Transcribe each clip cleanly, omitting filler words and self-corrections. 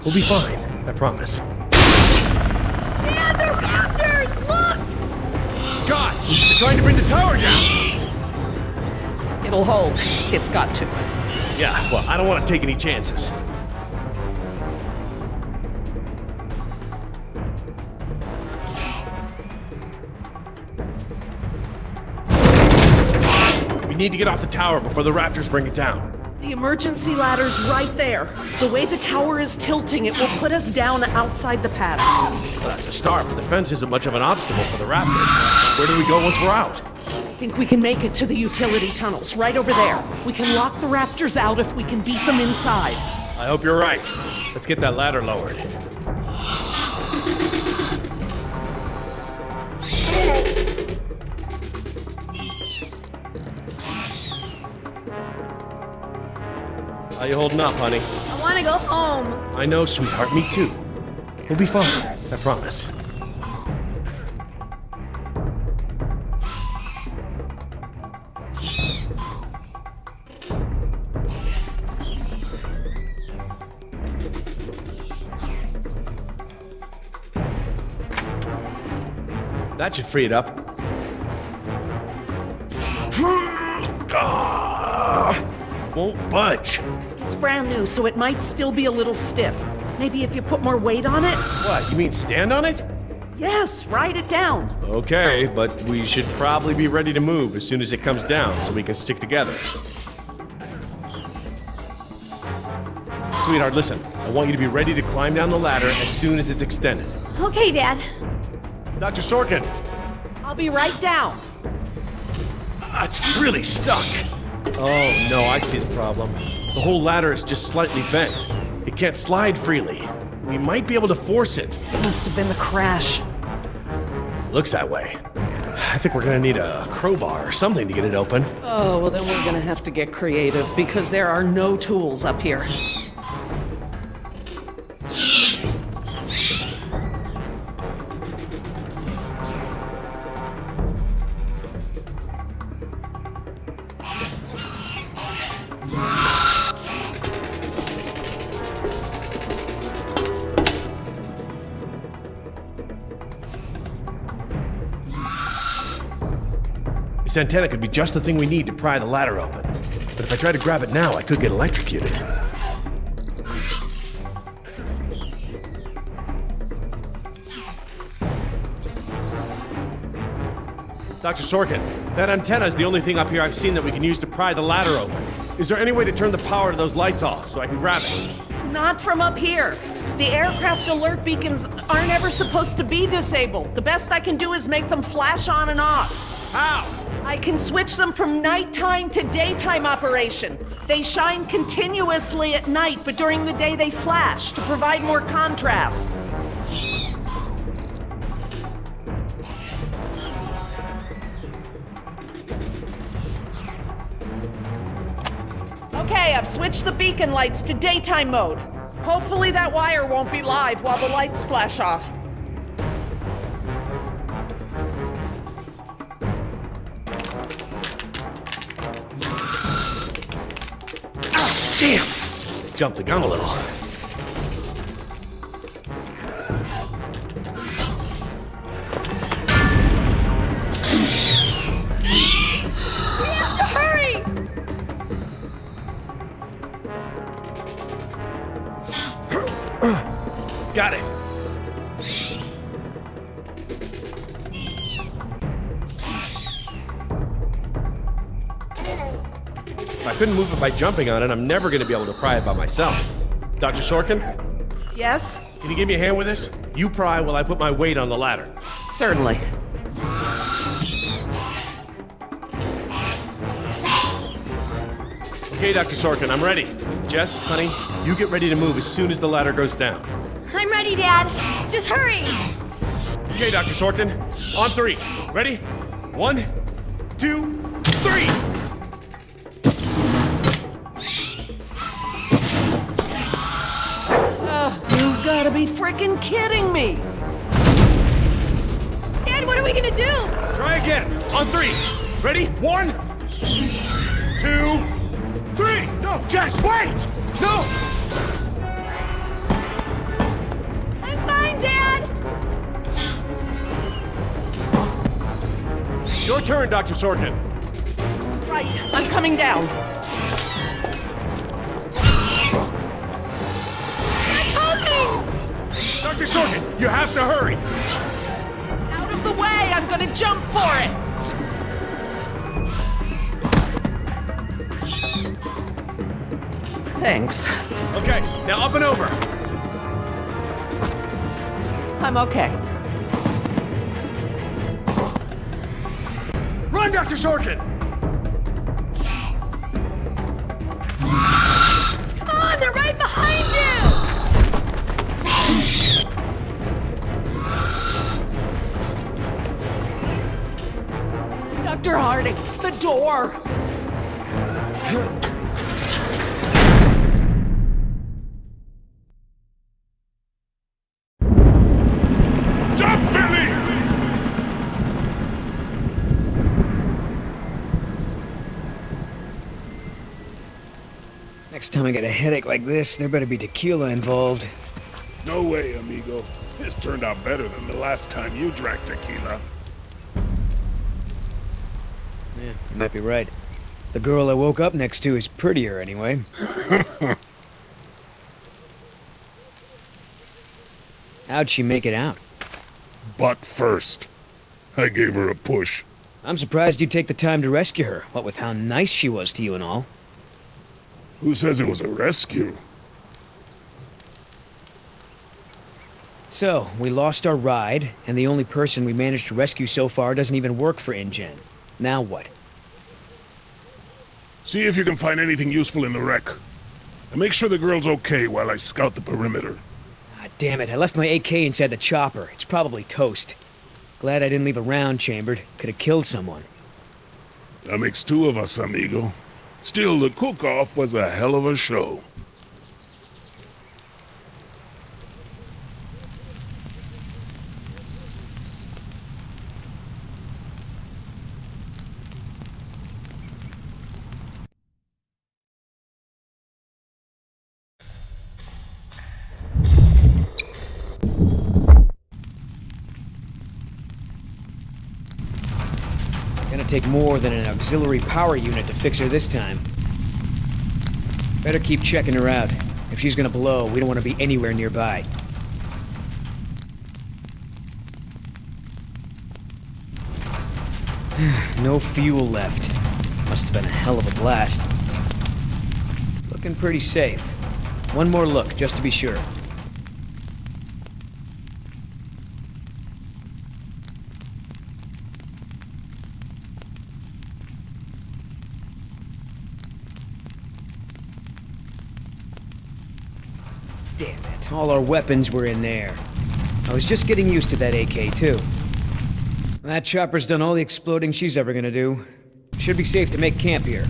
We'll be fine, I promise. Dad, they're raptors! Look! God! They're trying to bring the tower down! It'll hold. It's got to. Yeah, well, I don't want to take any chances. We need to get off the tower before the raptors bring it down. The emergency ladder's right there. The way the tower is tilting, it will put us down outside the paddock. Well, that's a start, but the fence isn't much of an obstacle for the raptors. Where do we go once we're out? I think we can make it to the utility tunnels, right over there. We can lock the raptors out if we can beat them inside. I hope you're right. Let's get that ladder lowered. How you holding up, honey? I want to go home. I know, sweetheart. Me too. We'll be fine. I promise. That should free it up. Won't budge. It's brand new, so it might still be a little stiff. Maybe if you put more weight on it? What, you mean stand on it? Yes, write it down. Okay, but we should probably be ready to move as soon as it comes down so we can stick together. Sweetheart, listen. I want you to be ready to climb down the ladder as soon as it's extended. Okay, Dad. Dr. Sorkin! I'll be right down. It's really stuck. Oh, no, I see the problem. The whole ladder is just slightly bent. It can't slide freely. We might be able to force it. It must have been the crash. Looks that way. I think we're gonna need a crowbar or something to get it open. Oh, well then we're gonna have to get creative because there are no tools up here. This antenna could be just the thing we need to pry the ladder open. But if I try to grab it now, I could get electrocuted. Dr. Sorkin, that antenna is the only thing up here I've seen that we can use to pry the ladder open. Is there any way to turn the power to those lights off so I can grab it? Not from up here. The aircraft alert beacons aren't ever supposed to be disabled. The best I can do is make them flash on and off. How? I can switch them from nighttime to daytime operation. They shine continuously at night, but during the day they flash to provide more contrast. Okay, I've switched the beacon lights to daytime mode. Hopefully that wire won't be live while the lights flash off. Damn! Jumped the gun a little. Hurry! Got it. If I couldn't move it by jumping on it, I'm never going to be able to pry it by myself. Dr. Sorkin, Yes? can you give me a hand with this? You pry while I put my weight on the ladder. Certainly. Okay, Dr. Sorkin, I'm ready. Jess, honey, you get ready to move as soon as the ladder goes down. I'm ready, Dad. Just hurry! Okay, Dr. Sorkin, on three. Ready? 1, 2, 3! You've gotta be freaking kidding me! Dad, what are we gonna do? Try again. On 3. Ready? 1, 2, 3! No, Jess, wait! No! turn, Dr. Sorkin. Right, I'm coming down. Dr. Sorkin, you have to hurry. Out of the way, I'm gonna jump for it. Thanks. Okay, now up and over. I'm okay. Run, Dr. Sorkin! Come on, they're right behind you! Dr. Harding, the door! Stop, Billy! Next time I get a headache like this, there better be tequila involved. No way, amigo. This turned out better than the last time you drank tequila. Yeah, you might be right. The girl I woke up next to is prettier anyway. How'd she make it out? Butt first. I gave her a push. I'm surprised you take the time to rescue her, what with how nice she was to you and all. Who says it was a rescue? So, we lost our ride, and the only person we managed to rescue so far doesn't even work for InGen. Now what? See if you can find anything useful in the wreck. And make sure the girl's okay while I scout the perimeter. Ah, damn it, I left my AK inside the chopper. It's probably toast. Glad I didn't leave a round chambered. Could have killed someone. That makes two of us, amigo. Still, the cook-off was a hell of a show. Gonna take more than an auxiliary power unit to fix her this time. Better keep checking her out. If she's gonna blow, we don't want to be anywhere nearby. No fuel left. Must have been a hell of a blast. Looking pretty safe. One more look, just to be sure. Damn it, all our weapons were in there. I was just getting used to that AK, too. That chopper's done all the exploding she's ever gonna do. Should be safe to make camp here.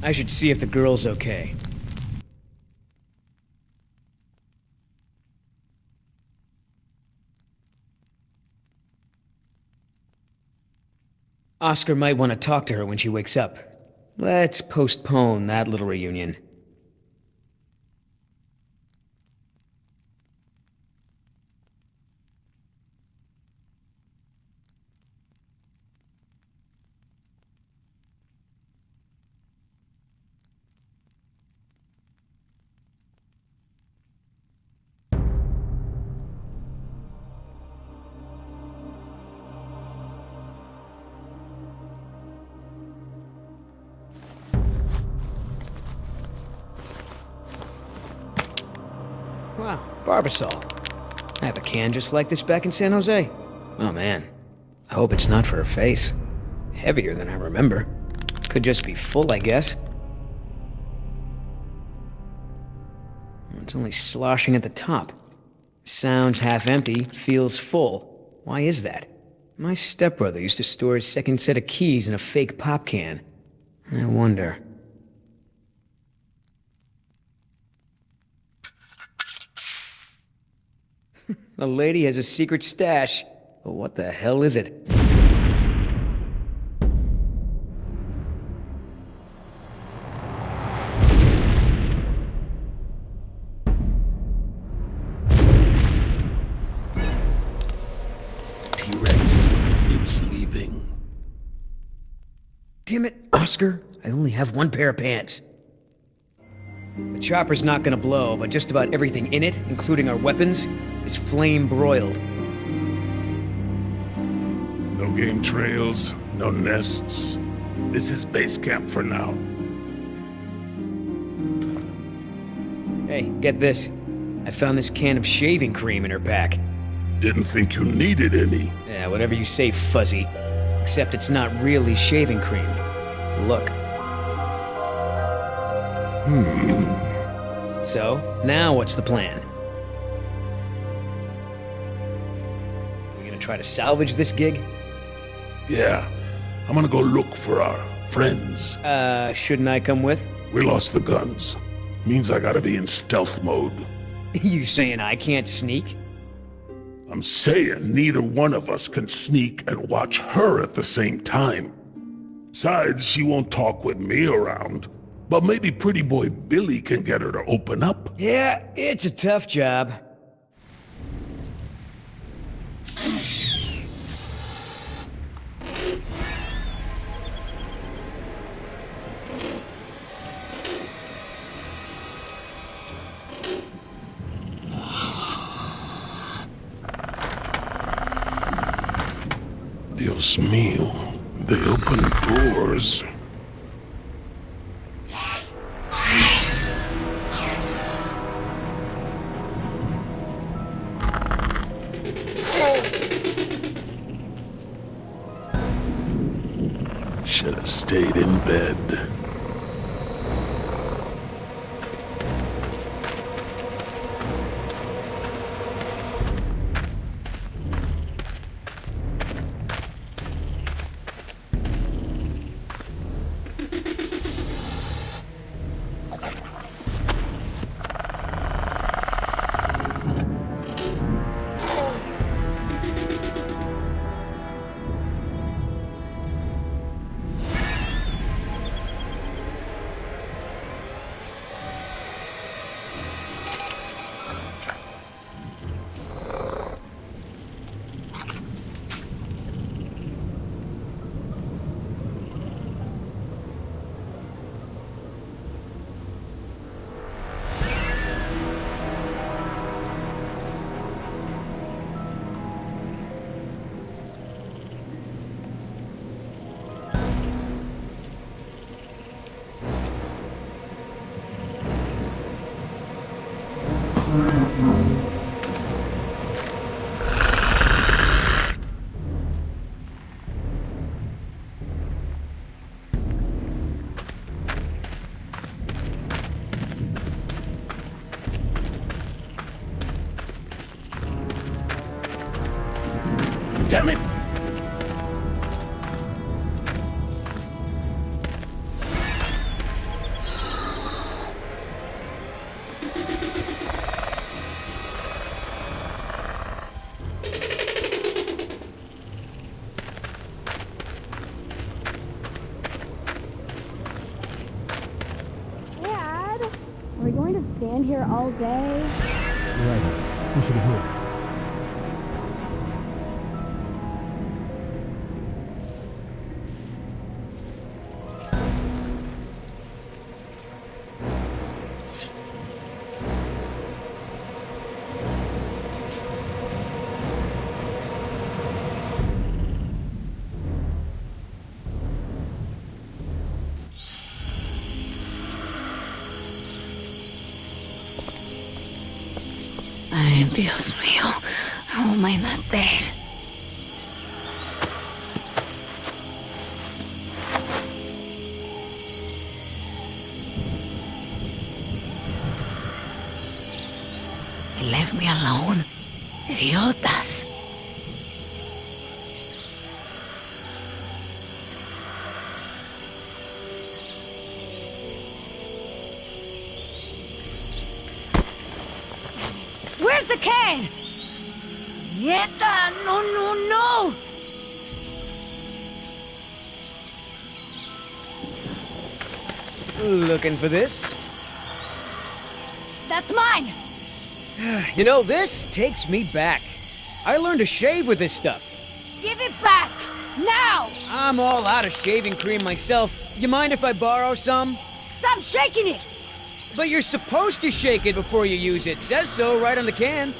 I should see if the girl's okay. Oscar might want to talk to her when she wakes up. Let's postpone that little reunion. Wow, Barbasol. I have a can just like this back in San Jose. Oh man, I hope it's not for her face. Heavier than I remember. Could just be full, I guess. It's only sloshing at the top. Sounds half empty, feels full. Why is that? My stepbrother used to store his second set of keys in a fake pop can. I wonder. The lady has a secret stash. But what the hell is it? anything. Damn it, Oscar. I only have one pair of pants. The chopper's not gonna blow, but just about everything in it, including our weapons, is flame broiled. No game trails, no nests. This is base camp for now. Hey, get this. I found this can of shaving cream in her pack. Didn't think you needed any. Yeah, whatever you say, Fuzzy. Except it's not really shaving cream. Look. So, now what's the plan? We gonna try to salvage this gig? Yeah, I'm gonna go look for our friends. Shouldn't I come with? We lost the guns. Means I gotta be in stealth mode. You saying I can't sneak? I'm saying neither one of us can sneak and watch her at the same time. Besides, she won't talk with me around. But maybe pretty boy Billy can get her to open up. Yeah, it's a tough job. Dios mío, they open doors. Should have stayed in bed. Damn it! Dad, are we going to stand here all day? Right. We should be here. Ay, Dios mío, how am I not there? They left me alone. Idiotas. Where's the can? Nieta, no, no, no! Looking for this? That's mine! You know, this takes me back. I learned to shave with this stuff. Give it back! Now! I'm all out of shaving cream myself. You mind if I borrow some? Stop shaking it! But you're supposed to shake it before you use it. Says so right on the can.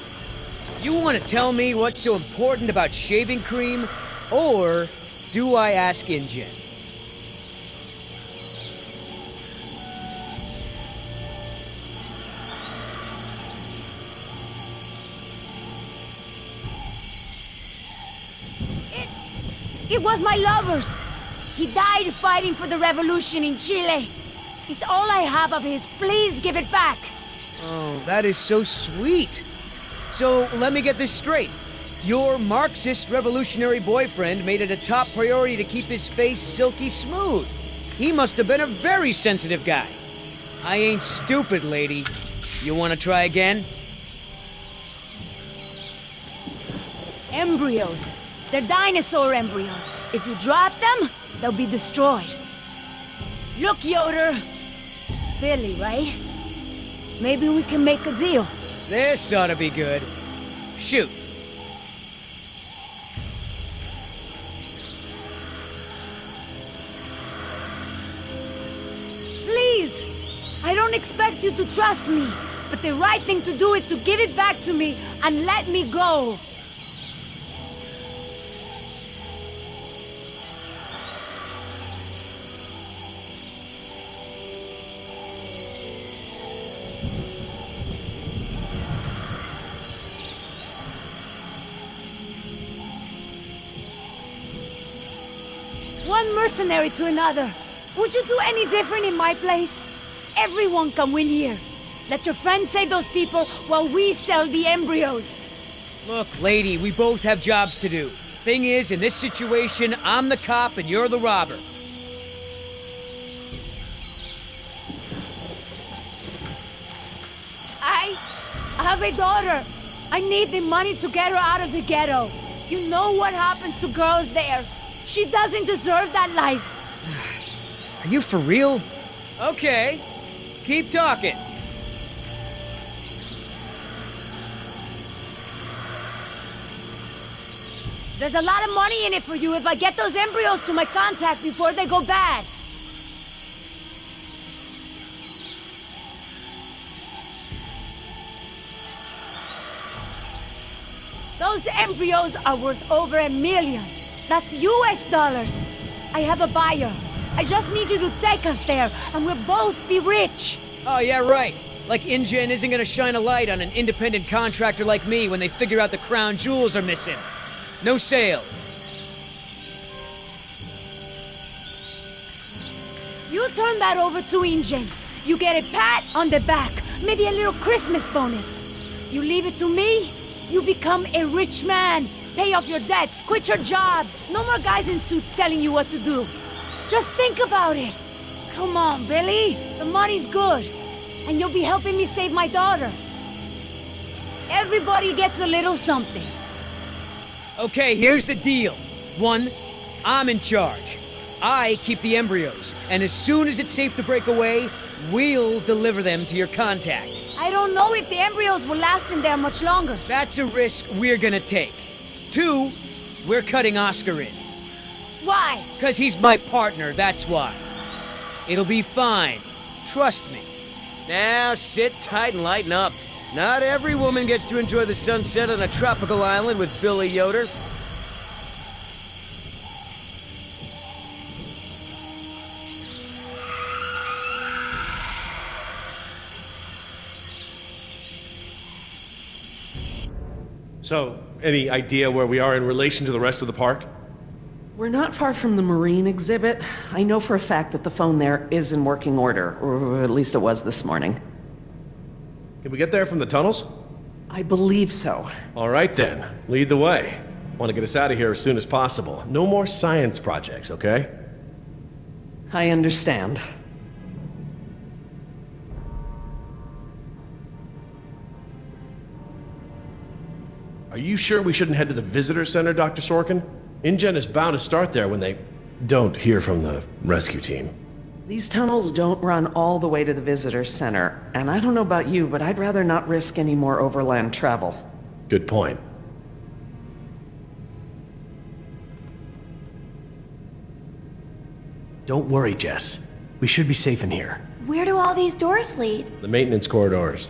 You want to tell me what's so important about shaving cream? Or do I ask InGen? It was my lover's. He died fighting for the revolution in Chile. It's all I have of his. Please give it back. Oh, that is so sweet. So let me get this straight. Your Marxist revolutionary boyfriend made it a top priority to keep his face silky smooth. He must have been a very sensitive guy. I ain't stupid, lady. You want to try again? Embryos. They're dinosaur embryos. If you drop them, they'll be destroyed. Look, Yoder. Billy, right? Maybe we can make a deal. This ought to be good. Shoot. Please! I don't expect you to trust me, but the right thing to do is to give it back to me and let me go. One mercenary to another. Would you do any different in my place? Everyone can win here. Let your friends save those people while we sell the embryos. Look, lady, we both have jobs to do. Thing is, in this situation, I'm the cop and you're the robber. I have a daughter. I need the money to get her out of the ghetto. You know what happens to girls there. She doesn't deserve that life. Are you for real? Okay. Keep talking. There's a lot of money in it for you if I get those embryos to my contact before they go bad. Those embryos are worth over $1 million. That's US dollars. I have a buyer. I just need you to take us there, and we'll both be rich. Oh, yeah, right. Like InGen isn't gonna shine a light on an independent contractor like me when they figure out the crown jewels are missing. No sale. You turn that over to InGen. You get a pat on the back, maybe a little Christmas bonus. You leave it to me, you become a rich man. Pay off your debts, quit your job. No more guys in suits telling you what to do. Just think about it. Come on, Billy. The money's good. And you'll be helping me save my daughter. Everybody gets a little something. Okay, here's the deal. 1, I'm in charge. I keep the embryos, and as soon as it's safe to break away, we'll deliver them to your contact. I don't know if the embryos will last in there much longer. That's a risk we're gonna take. 2, we're cutting Oscar in. Why? 'Cause he's my partner, that's why. It'll be fine. Trust me. Now sit tight and lighten up. Not every woman gets to enjoy the sunset on a tropical island with Billy Yoder. So, any idea where we are in relation to the rest of the park? We're not far from the marine exhibit. I know for a fact that the phone there is in working order, or at least it was this morning. Can we get there from the tunnels? I believe so. All right then, lead the way. Want to get us out of here as soon as possible. No more science projects, okay? I understand. Are you sure we shouldn't head to the visitor center, Dr. Sorkin? InGen is bound to start there when they don't hear from the rescue team. These tunnels don't run all the way to the visitor center, and I don't know about you, but I'd rather not risk any more overland travel. Good point. Don't worry, Jess. We should be safe in here. Where do all these doors lead? The maintenance corridors.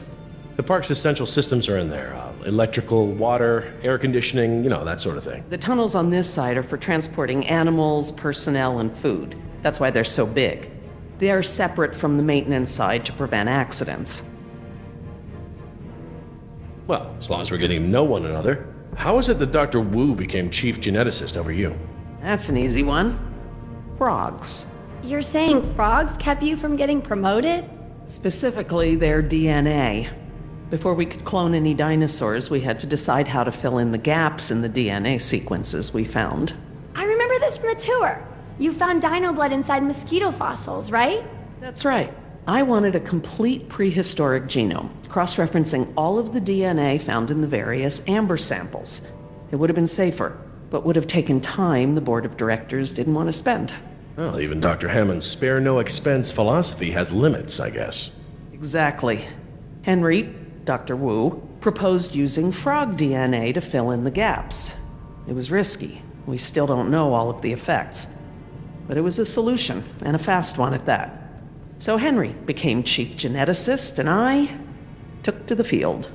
The park's essential systems are in there. Electrical, water, air conditioning, that sort of thing. The tunnels on this side are for transporting animals, personnel, and food. That's why they're so big. They are separate from the maintenance side to prevent accidents. Well, as long as we're getting to know one another. How is it that Dr. Wu became chief geneticist over you? That's an easy one. Frogs. You're saying frogs kept you from getting promoted? Specifically, their DNA. Before we could clone any dinosaurs, we had to decide how to fill in the gaps in the DNA sequences we found. I remember this from the tour. You found dino blood inside mosquito fossils, right? That's right. I wanted a complete prehistoric genome, cross-referencing all of the DNA found in the various amber samples. It would have been safer, but would have taken time the board of directors didn't want to spend. Well, even Dr. Hammond's spare no expense philosophy has limits, I guess. Exactly. Henry, Dr. Wu, proposed using frog DNA to fill in the gaps. It was risky. We still don't know all of the effects. But it was a solution, and a fast one at that. So Henry became chief geneticist, and I took to the field.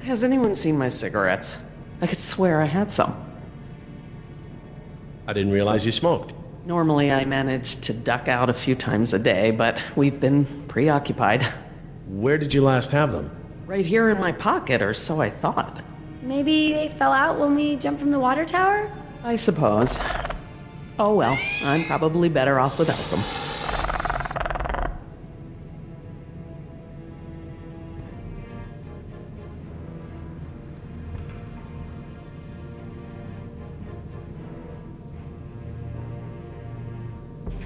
Has anyone seen my cigarettes? I could swear I had some. I didn't realize you smoked. Normally I manage to duck out a few times a day, but we've been preoccupied. Where did you last have them? Right here in my pocket, or so I thought. Maybe they fell out when we jumped from the water tower? I suppose. Oh well, I'm probably better off without them.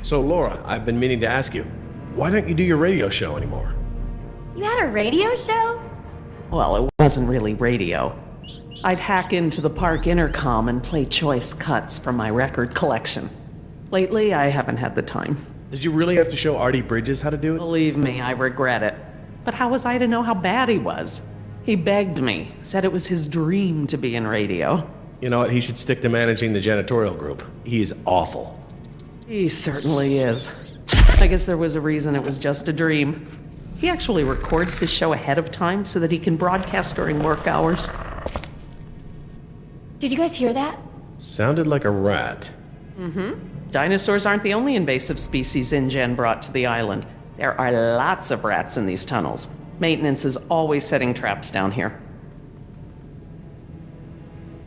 So, Laura, I've been meaning to ask you, why don't you do your radio show anymore? You had a radio show? Well, it wasn't really radio. I'd hack into the park intercom and play choice cuts from my record collection. Lately, I haven't had the time. Did you really have to show Artie Bridges how to do it? Believe me, I regret it. But how was I to know how bad he was? He begged me, said it was his dream to be in radio. You know what, he should stick to managing the janitorial group. He is awful. He certainly is. I guess there was a reason it was just a dream. He actually records his show ahead of time so that he can broadcast during work hours. Did you guys hear that? Sounded like a rat. Dinosaurs aren't the only invasive species InGen brought to the island. There are lots of rats in these tunnels. Maintenance is always setting traps down here.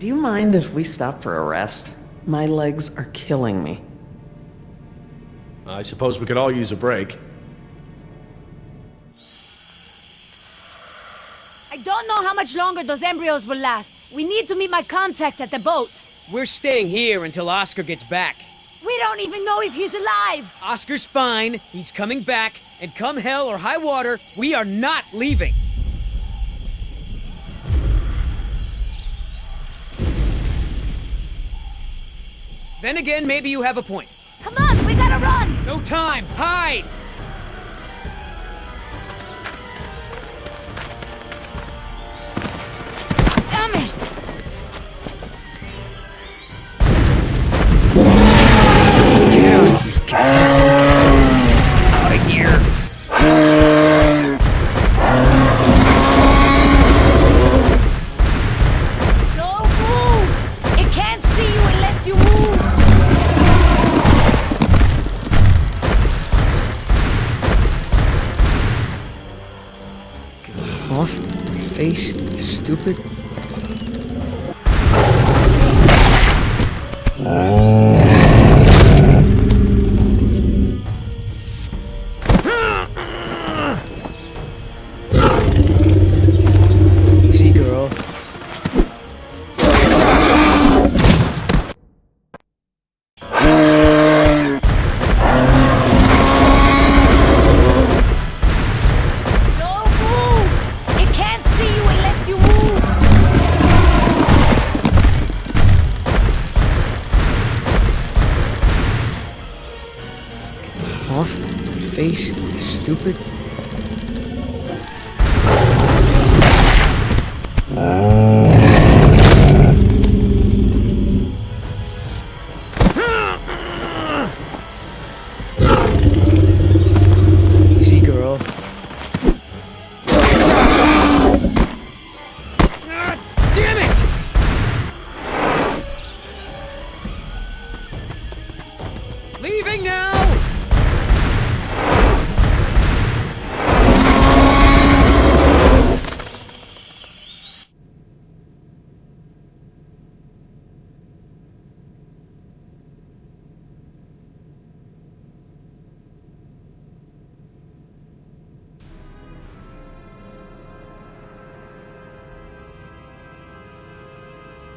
Do you mind if we stop for a rest? My legs are killing me. I suppose we could all use a break. I don't know how much longer those embryos will last. We need to meet my contact at the boat. We're staying here until Oscar gets back. We don't even know if he's alive. Oscar's fine, he's coming back, and come hell or high water, we are not leaving. Then again, maybe you have a point. Come on, we gotta run. No time, hide! Damn it. Get out of here, out of here! Don't move. It can't see you unless you move. Off my face, stupid. Easy, girl. Don't move. It can't see you unless you move. Off my face, stupid. going now!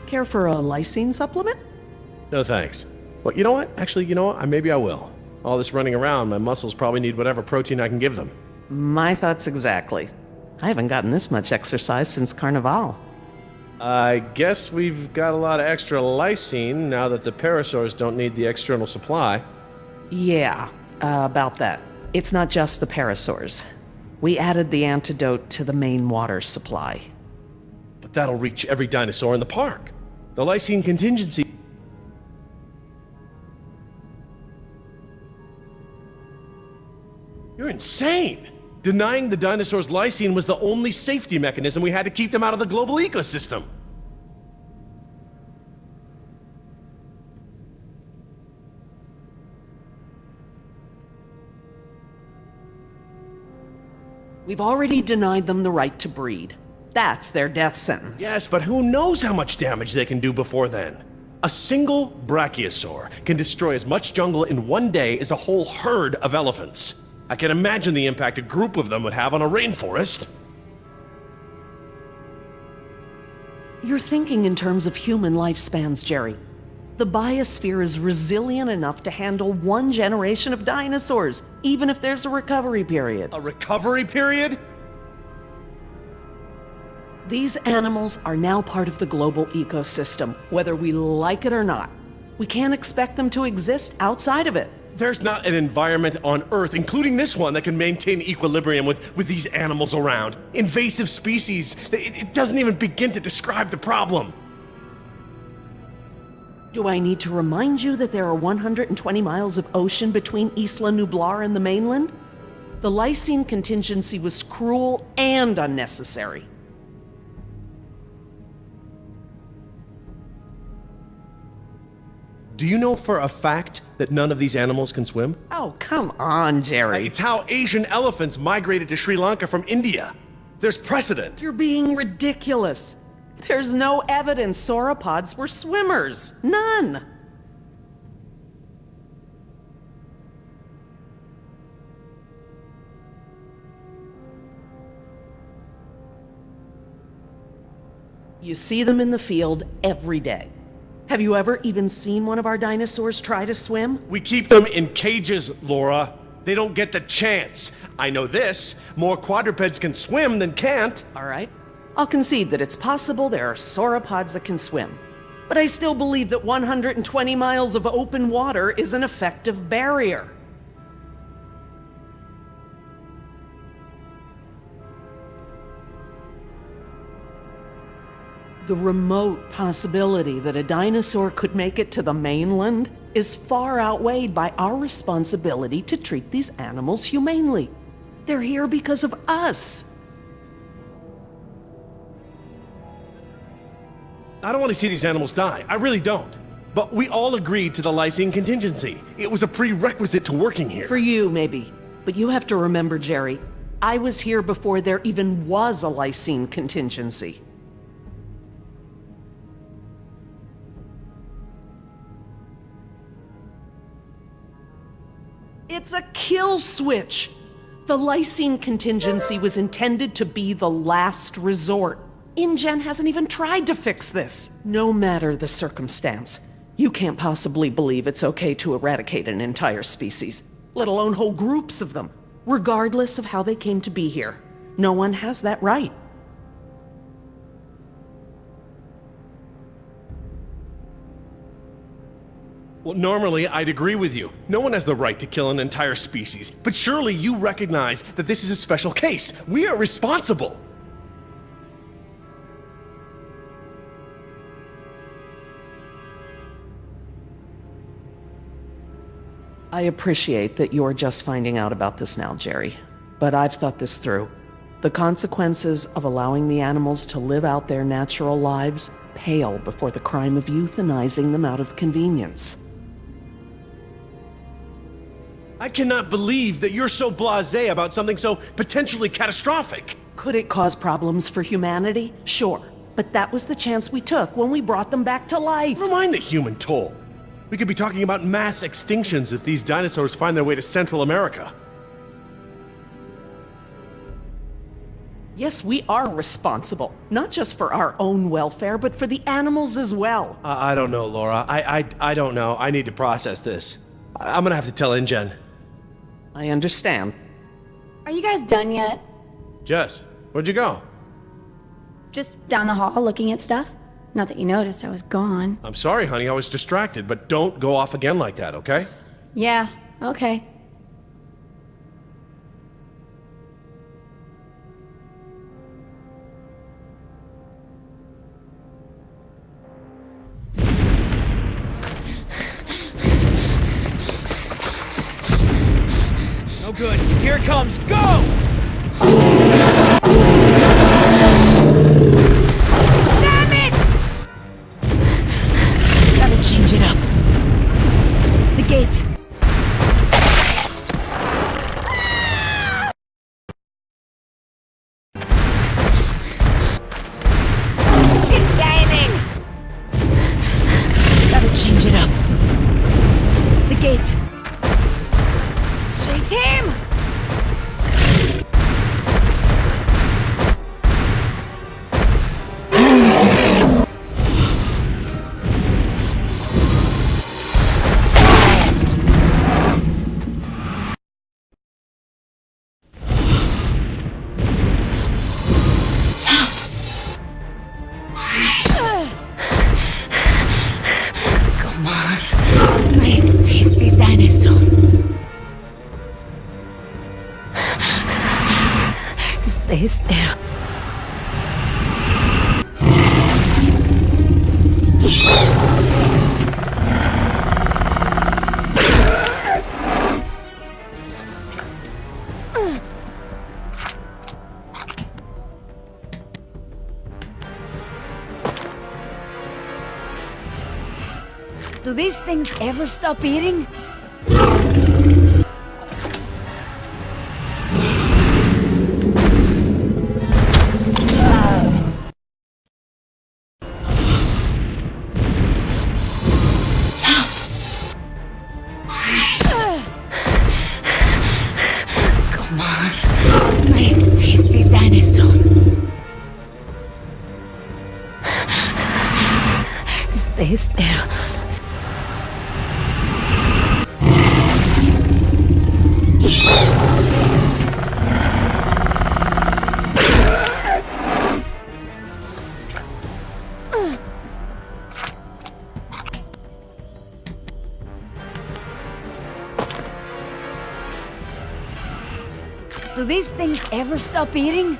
Care for a lysine supplement? No thanks. Well, you know what? Actually, you know what? Maybe I will. All this running around, my muscles probably need whatever protein I can give them. My thoughts exactly. I haven't gotten this much exercise since Carnival. I guess we've got a lot of extra lysine now that the parasaurs don't need the external supply. Yeah, about that. It's not just the parasaurs. We added the antidote to the main water supply. But that'll reach every dinosaur in the park. The lysine contingency... You're insane! Denying the dinosaurs lysine was the only safety mechanism we had to keep them out of the global ecosystem. We've already denied them the right to breed. That's their death sentence. Yes, but who knows how much damage they can do before then? A single brachiosaur can destroy as much jungle in one day as a whole herd of elephants. I can imagine the impact a group of them would have on a rainforest. You're thinking in terms of human lifespans, Jerry. The biosphere is resilient enough to handle one generation of dinosaurs, even if there's a recovery period. A recovery period? These animals are now part of the global ecosystem, whether we like it or not. We can't expect them to exist outside of it. There's not an environment on Earth, including this one, that can maintain equilibrium with these animals around. Invasive species. It doesn't even begin to describe the problem. Do I need to remind you that there are 120 miles of ocean between Isla Nublar and the mainland? The lysine contingency was cruel and unnecessary. Do you know for a fact that none of these animals can swim? Oh, come on, Jerry. It's how Asian elephants migrated to Sri Lanka from India. There's precedent. You're being ridiculous. There's no evidence sauropods were swimmers. None. You see them in the field every day. Have you ever even seen one of our dinosaurs try to swim? We keep them in cages, Laura. They don't get the chance. I know this. More quadrupeds can swim than can't. All right. I'll concede that it's possible there are sauropods that can swim. But I still believe that 120 miles of open water is an effective barrier. The remote possibility that a dinosaur could make it to the mainland is far outweighed by our responsibility to treat these animals humanely. They're here because of us. I don't want to see these animals die. I really don't. But we all agreed to the lysine contingency. It was a prerequisite to working here. For you, maybe. But you have to remember, Jerry, I was here before there even was a lysine contingency. It's a kill switch. The lysine contingency was intended to be the last resort. InGen hasn't even tried to fix this. No matter the circumstance, you can't possibly believe it's okay to eradicate an entire species, let alone whole groups of them, regardless of how they came to be here. No one has that right. Well, normally I'd agree with you. No one has the right to kill an entire species. But surely you recognize that this is a special case. We are responsible. I appreciate that you're just finding out about this now, Jerry. But I've thought this through. The consequences of allowing the animals to live out their natural lives pale before the crime of euthanizing them out of convenience. I cannot believe that you're so blasé about something so potentially catastrophic. Could it cause problems for humanity? Sure. But that was the chance we took when we brought them back to life. Never mind the human toll. We could be talking about mass extinctions if these dinosaurs find their way to Central America. Yes, we are responsible. Not just for our own welfare, but for the animals as well. I don't know, Laura. I don't know. I need to process this. I'm gonna have to tell InGen. I understand. Are you guys done yet? Jess, where'd you go? Just down the hall looking at stuff? Not that you noticed I was gone. I'm sorry, honey. I was distracted, but don't go off again like that, okay? Yeah, okay. No good. Here it comes. Go! Damn it! Gotta change it up. The gate. It's gaining! Gotta change it up. The gate. Chase him! Come on. Nice, tasty dinosaur. Stay still. Do these things ever stop eating? Come on. Nice, tasty dinosaur. Stay still. Do these things ever stop eating?